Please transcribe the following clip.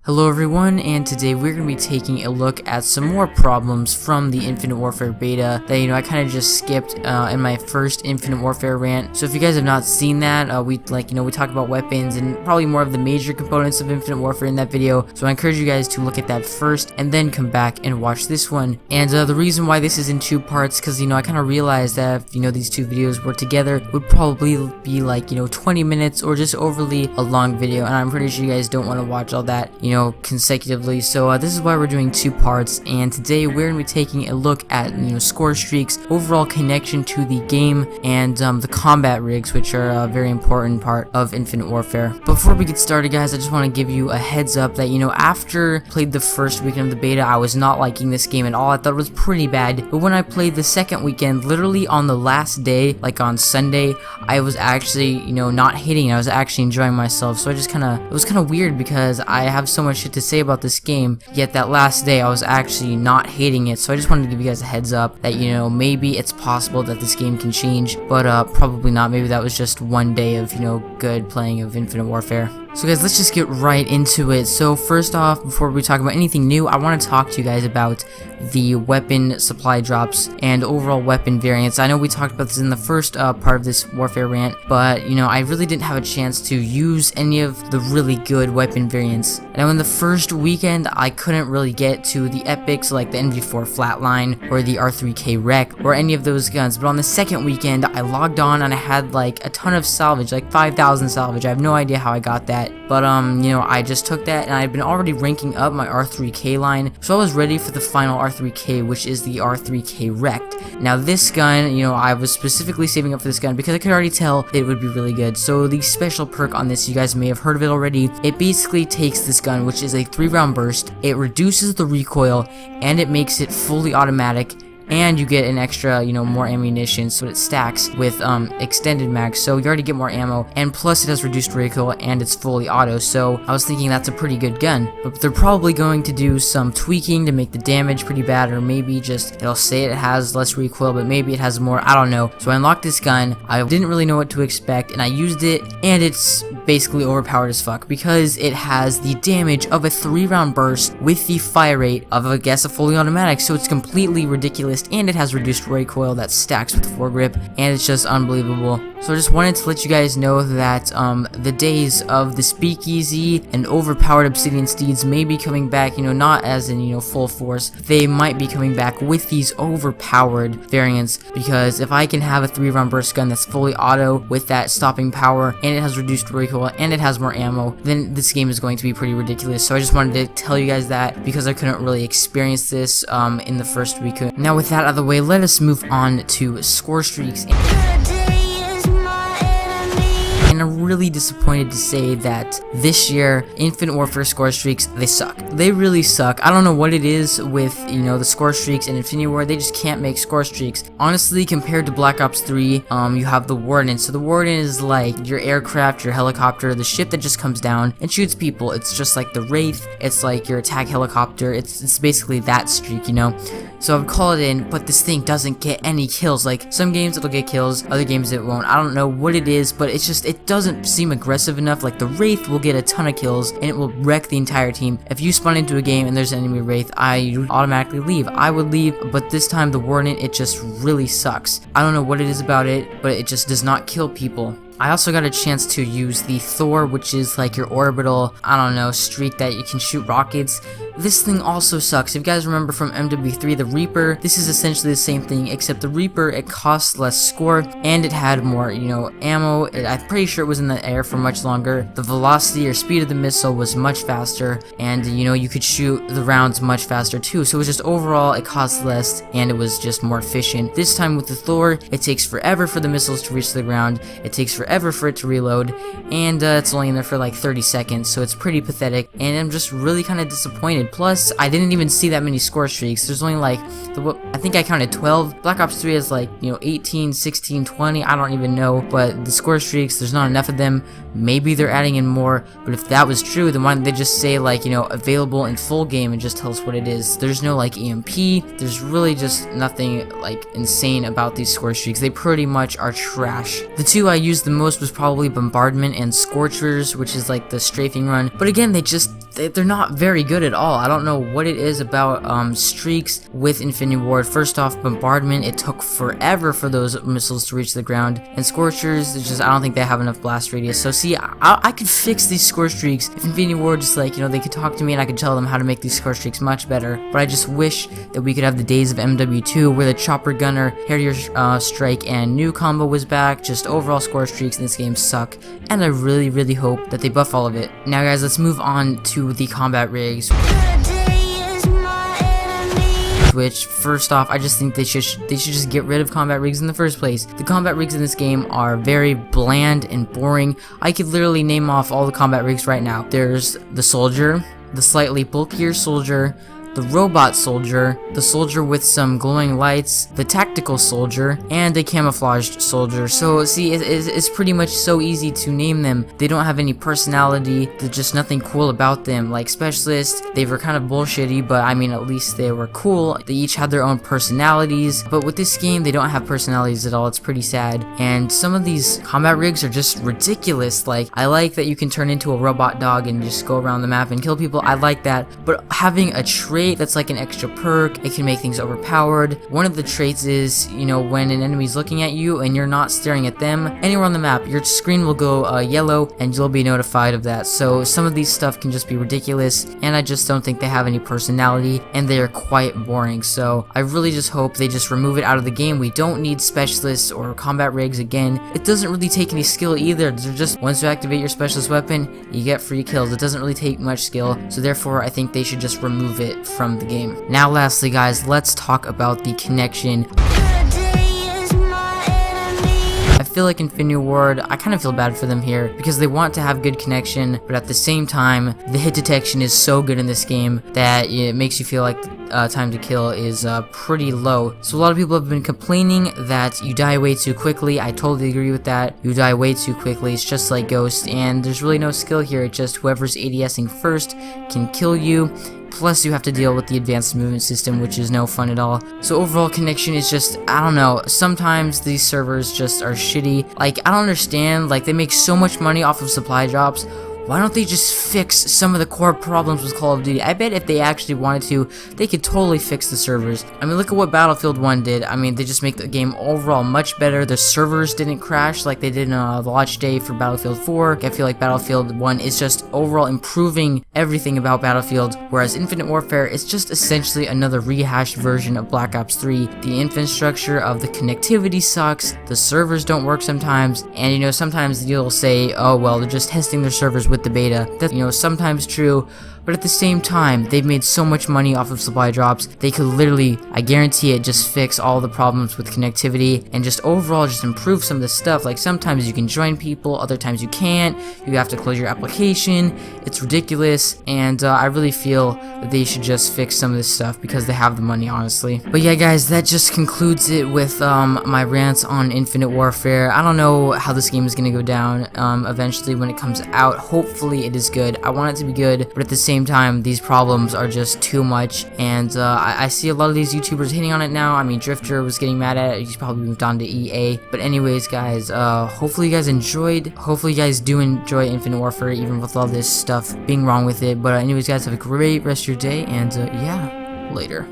Hello everyone, and today we're going to be taking a look at some more problems from the Infinite Warfare beta that, I kind of just skipped in my first Infinite Warfare rant. So if you guys have not seen that, we talk about weapons and probably more of the major components of Infinite Warfare in that video. So I encourage you guys to look at that first and then come back and watch this one. And the reason why this is in two parts, because, I kind of realized that if, these two videos were together, it would probably be like, 20 minutes or just overly a long video. And I'm pretty sure you guys don't want to watch all that, consecutively. So this is why we're doing two parts, and today we're going to be taking a look at score streaks, overall connection to the game, and the combat rigs, which are a very important part of Infinite Warfare. Before we get started, guys, I just want to give you a heads up that after I played the first weekend of the beta, I was not liking this game at all. I thought it was pretty bad, but when I played the second weekend, literally on the last day, like on Sunday, I was actually not hating it. I was actually enjoying myself. So it was kind of weird because I have so much shit to say about this game, yet that last day I was actually not hating it. So I just wanted to give you guys a heads up that maybe it's possible that this game can change, but probably not. Maybe that was just one day of good playing of Infinite Warfare. So guys, let's just get right into it. So first off, before we talk about anything new, I want to talk to you guys about the weapon supply drops and overall weapon variants. I know we talked about this in the first part of this Warfare rant, but I really didn't have a chance to use any of the really good weapon variants. Now in the first weekend, I couldn't really get to the epics like the NV4 Flatline or the R3K Wreck or any of those guns, but on the second weekend, I logged on and I had like a ton of salvage, like 5,000 salvage. I have no idea how I got that. But I just took that and I'd been already ranking up my R3K line, so I was ready for the final R3K, which is the R3K Wrecked. Now this gun, I was specifically saving up for this gun because I could already tell it would be really good. So the special perk on this, you guys may have heard of it already. It basically takes this gun, which is a 3-round burst, it reduces the recoil, and it makes it fully automatic, and you get an extra, more ammunition, so it stacks with extended mags, so you already get more ammo, and plus it has reduced recoil and it's fully auto. So I was thinking that's a pretty good gun, but they're probably going to do some tweaking to make the damage pretty bad, or maybe just it'll say it has less recoil, but maybe it has more, I don't know. So I unlocked this gun, I didn't really know what to expect, and I used it, and it's basically overpowered as fuck because it has the damage of a 3-round burst with the fire rate of, I guess, a fully automatic. So it's completely ridiculous, and it has reduced recoil that stacks with foregrip, and it's just unbelievable. So I just wanted to let you guys know that the days of the speakeasy and overpowered obsidian steeds may be coming back, not as in full force. They might be coming back with these overpowered variants, because if I can have a 3-round burst gun that's fully auto with that stopping power, and it has reduced recoil, and it has more ammo, then this game is going to be pretty ridiculous. So I just wanted to tell you guys that because I couldn't really experience this in the first week. Now with that out of the way, let us move on to score streaks. And I'm really disappointed to say that this year, Infinite Warfare score streaks, they suck. They really suck. I don't know what it is with, the score streaks in Infinity War. They just can't make score streaks. Honestly, compared to Black Ops 3, you have the Warden. So the Warden is like your aircraft, your helicopter, the ship that just comes down and shoots people. It's just like the Wraith. It's like your attack helicopter. It's basically that streak, So I would call it in, but this thing doesn't get any kills. Like, some games it'll get kills, other games it won't. I don't know what it is, but it's just, it doesn't seem aggressive enough. Like, the Wraith will get a ton of kills, and it will wreck the entire team. If you spawn into a game and there's an enemy Wraith, I would automatically leave. I would leave, but this time the Warden, it just really sucks. I don't know what it is about it, but it just does not kill people. I also got a chance to use the Thor, which is like your orbital, streak that you can shoot rockets. This thing also sucks. If you guys remember from MW3, the Reaper, this is essentially the same thing, except the Reaper, it costs less score, and it had more, ammo. I'm pretty sure it was in the air for much longer. The velocity or speed of the missile was much faster, and, you could shoot the rounds much faster too. So it was just overall, it cost less, and it was just more efficient. This time with the Thor, it takes forever for the missiles to reach the ground. It takes forever for it to reload, and it's only in there for like 30 seconds, so it's pretty pathetic, and I'm just really kind of disappointed. Plus, I didn't even see that many score streaks. There's only like, I think I counted 12. Black Ops 3 has like, 18, 16, 20, I don't even know, but the score streaks, there's not enough of them. Maybe they're adding in more, but if that was true, then why didn't they just say like, available in full game and just tell us what it is? There's no like EMP, there's really just nothing like insane about these score streaks. They pretty much are trash. The two I used the most was probably Bombardment and Scorchers, which is like the strafing run, but again, they just, they're not very good at all. I don't know what it is about streaks with Infinity Ward. First off, bombardment, it took forever for those missiles to reach the ground, and scorchers, it's just I don't think they have enough blast radius. So see, I could fix these score streaks if Infinity Ward just like, you know, they could talk to me and I could tell them how to make these score streaks much better. But I just wish that we could have the days of MW2 where the chopper gunner, Harrier strike, and new combo was back. Just overall score streaks in this game suck, and I really hope that they buff all of it. Now guys, let's move on to the combat rigs, which first off, I just think they should just get rid of combat rigs in the first place. The combat rigs in this game are very bland and boring. I could literally name off all the combat rigs right now. There's the soldier, the slightly bulkier soldier, the robot soldier, the soldier with some glowing lights, the tactical soldier, and a camouflaged soldier. So see, it's pretty much so easy to name them. They don't have any personality, there's just nothing cool about them. Like specialists, they were kind of bullshitty, but I mean at least they were cool. They each had their own personalities, but with this game they don't have personalities at all. It's pretty sad, and some of these combat rigs are just ridiculous. Like, I like that you can turn into a robot dog and just go around the map and kill people, I like that, but having a trait that's like an extra perk, it can make things overpowered. One of the traits is, you know, when an enemy's looking at you and you're not staring at them, anywhere on the map, your screen will go yellow and you'll be notified of that. So some of these stuff can just be ridiculous, and I just don't think they have any personality, and they are quite boring. So I really just hope they just remove it out of the game. We don't need specialists or combat rigs again. It doesn't really take any skill either. They're just, once you activate your specialist weapon, you get free kills. It doesn't really take much skill, so therefore I think they should just remove it from the game. Now lastly guys, let's talk about the connection. I feel like Infinity Ward, I kind of feel bad for them here because they want to have good connection, but at the same time, the hit detection is so good in this game that it makes you feel like time to kill is pretty low. So a lot of people have been complaining that you die way too quickly. I totally agree with that. You die way too quickly. It's just like Ghost, and there's really no skill here. It's just whoever's ADSing first can kill you. Plus you have to deal with the advanced movement system, which is no fun at all. So overall connection is just, I don't know, sometimes these servers just are shitty. Like, I don't understand, like, they make so much money off of supply drops. Why don't they just fix some of the core problems with Call of Duty? I bet if they actually wanted to, they could totally fix the servers. I mean, look at what Battlefield 1 did. I mean, they just make the game overall much better. The servers didn't crash like they did on the launch day for Battlefield 4. I feel like Battlefield 1 is just overall improving everything about Battlefield, whereas Infinite Warfare is just essentially another rehashed version of Black Ops 3. The infrastructure of the connectivity sucks, the servers don't work sometimes, and you know, sometimes you'll say, oh well, they're just testing their servers with the beta. That's, you know, sometimes true, but at the same time, they've made so much money off of supply drops, they could literally, I guarantee it, just fix all the problems with connectivity and just overall just improve some of the stuff. Like, sometimes you can join people, other times you can't, you have to close your application, it's ridiculous, and I really feel that they should just fix some of this stuff because they have the money, honestly. But yeah guys, that just concludes it with my rants on Infinite Warfare. I don't know how this game is going to go down eventually when it comes out. Hopefully it is good. I want it to be good, but at the same time, these problems are just too much, and I see a lot of these YouTubers hitting on it now. I mean, Drifter was getting mad at it. He's probably moved on to EA. But anyways, guys, hopefully you guys enjoyed. Hopefully you guys do enjoy Infinite Warfare, even with all this stuff being wrong with it. But anyways, guys, have a great rest of your day, and yeah, later.